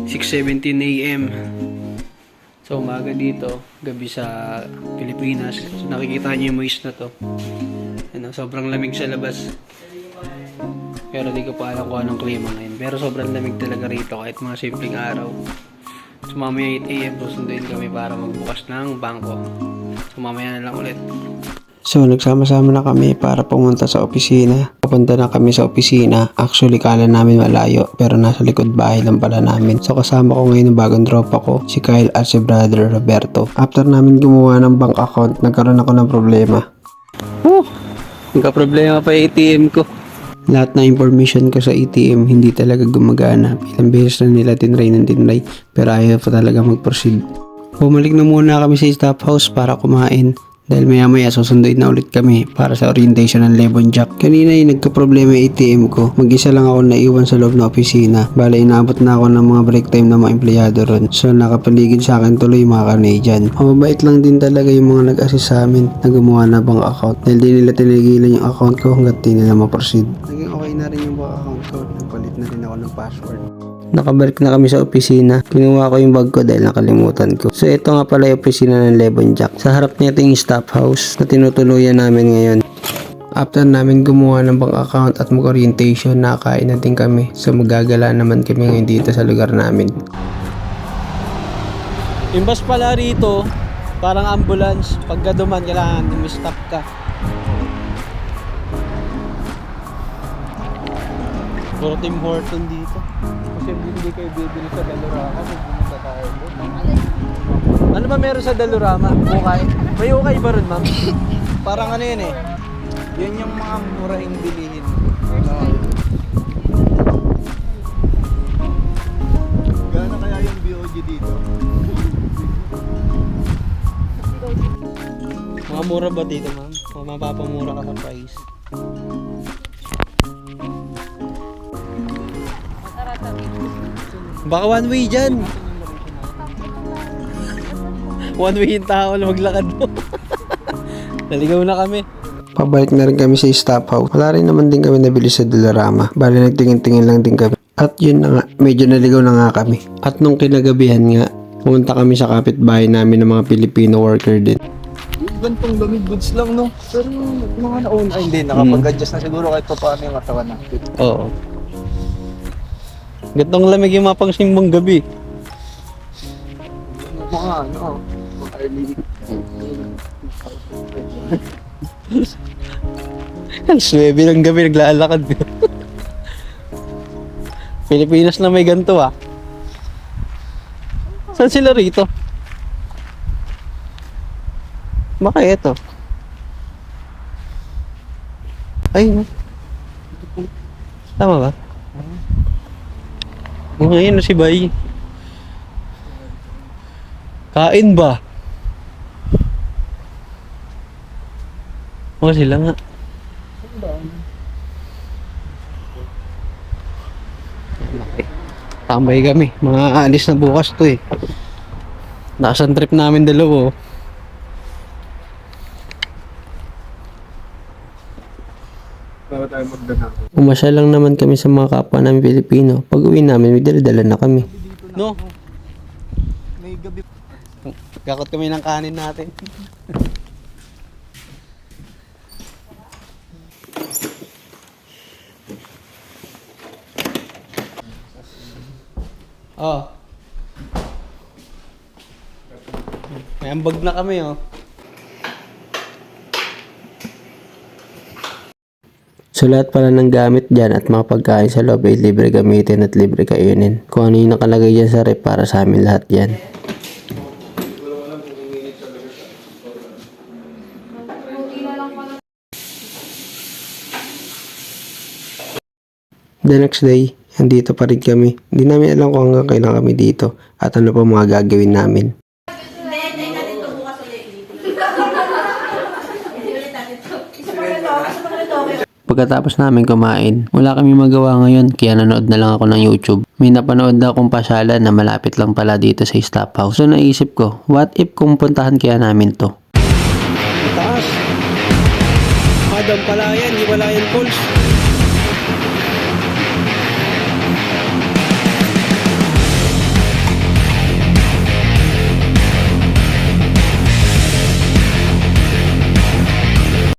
6:17 AM. So umaga dito, gabi sa Pilipinas. So, nakikita niyo yung moist na to. Ano, sobrang lamig sa labas. Pero di ko pa alam kung anong klima ngayon. Pero sobrang lamig talaga rito kahit mga simpleng araw. So mamaya 8 AM susunduin kami para magbukas ng bangko. So mamaya na lang ulit. So nagsama-sama na kami para pumunta sa opisina. Papunta na kami sa opisina. Actually kala namin malayo pero nasa likod bahay lang pala namin. So kasama ko ngayon yung bagong tropa ko, si Kyle at si brother Roberto. After namin gumawa ng bank account, nagkaroon ako ng problema. Nagka-problema pa yung ATM ko. Lahat na information ko sa ATM hindi talaga gumagana. Ilang beses na nila tinry pero ayaw pa talaga mag-proceed. Bumalik na muna kami sa staff house para kumain. Dahil maya susunduin na ulit kami para sa orientation ng Lebon Jack. Kanina yung nagka-problema yung ATM ko. Mag-isa lang ako naiwan sa loob ng opisina. Bala inaabot na ako ng mga break time ng mga empleyado ron. So nakapaligid sa akin tuloy yung mga Canadian. Mababait lang din talaga yung mga nag-assist sa amin na gumawa na bank account. Dahil di nila tinigilan yung account ko hanggat di nila ma-proceed. Naging okay na rin yung bank account ko. Nagpalit na rin ako ng password. Nakabalik na kami sa opisina. Kinuha ko yung bag ko dahil nakalimutan ko. So ito nga pala yung opisina ng Lebon Jack. Sa harap nito yung staff house na tinutuluyan namin ngayon. After namin gumawa ng bank account at mag-orientation, nakakain na din kami. So magagala naman kami ngayon dito sa lugar namin. Yung bus pala rito, parang ambulance. Pagka duman, kailangan stop ka. Puro Tim Horton dito. Kasi hindi kayo bibili sa Dalurama kung pumunta tayo doon. Ano ba meron sa Dalurama? Ukay? May ukay ba rin, ma'am? Parang ano yun eh. Yun yung mga murahing bilihin. Gano'n kaya yung BOG dito? Mga mura ba dito, ma'am? O mapapamura ka sa price? Baka one way dyan. One way yung tao na maglakad mo. Naligaw na kami. Pabalik na rin kami sa staff house. Wala rin naman din kami nabili sa Dollarama. Bali nagtingin-tingin lang din kami. At yun na nga, medyo naligaw na nga kami. At nung kinagabihan nga, pumunta kami sa kapitbahay namin ng mga Filipino worker din. Gantong damit goods lang, no? Pero mga na-own, ay hindi, nakapag-adjust na siguro kahit pa paano yung katawan natin. Oo. Gantong lamig yung mga pangsimbang gabi. Mga ano, mga early. Ang swebe ng gabi naglalakad. Pilipinas na may ganito ah. Saan sila rito? Baka ito. Ay, tama ba? Ngayon na si Bay. Kain ba? O sila nga. Tambay kami. Mga alis na bukas to eh. Nakasan trip namin dalawa oh. Para tayo magdanako. Umasya lang naman kami sa mga kapwa namin Pilipino. Pag uwi namin, may dala na kami. No? May gabi. Gakot kami ng kanin natin. Oh. May ambag na kami oh. So lahat pala ng gamit dyan at mga pagkain sa loob ay libre gamitin at libre kainin. Kung ano yung nakalagay dyan sa rep para sa amin lahat yan. The next day, andito pa rin kami. Hindi namin alam kung hanggang kailan kami dito at ano pa mga gagawin namin. Pagkatapos namin kumain, wala kami magawa ngayon kaya nanood na lang ako ng YouTube. May napanood na akong pasyalan na malapit lang pala dito sa staff house. So naisip ko, what if kung puntahan kaya namin to? Taas! Madam pala yan, Himalayan Falls.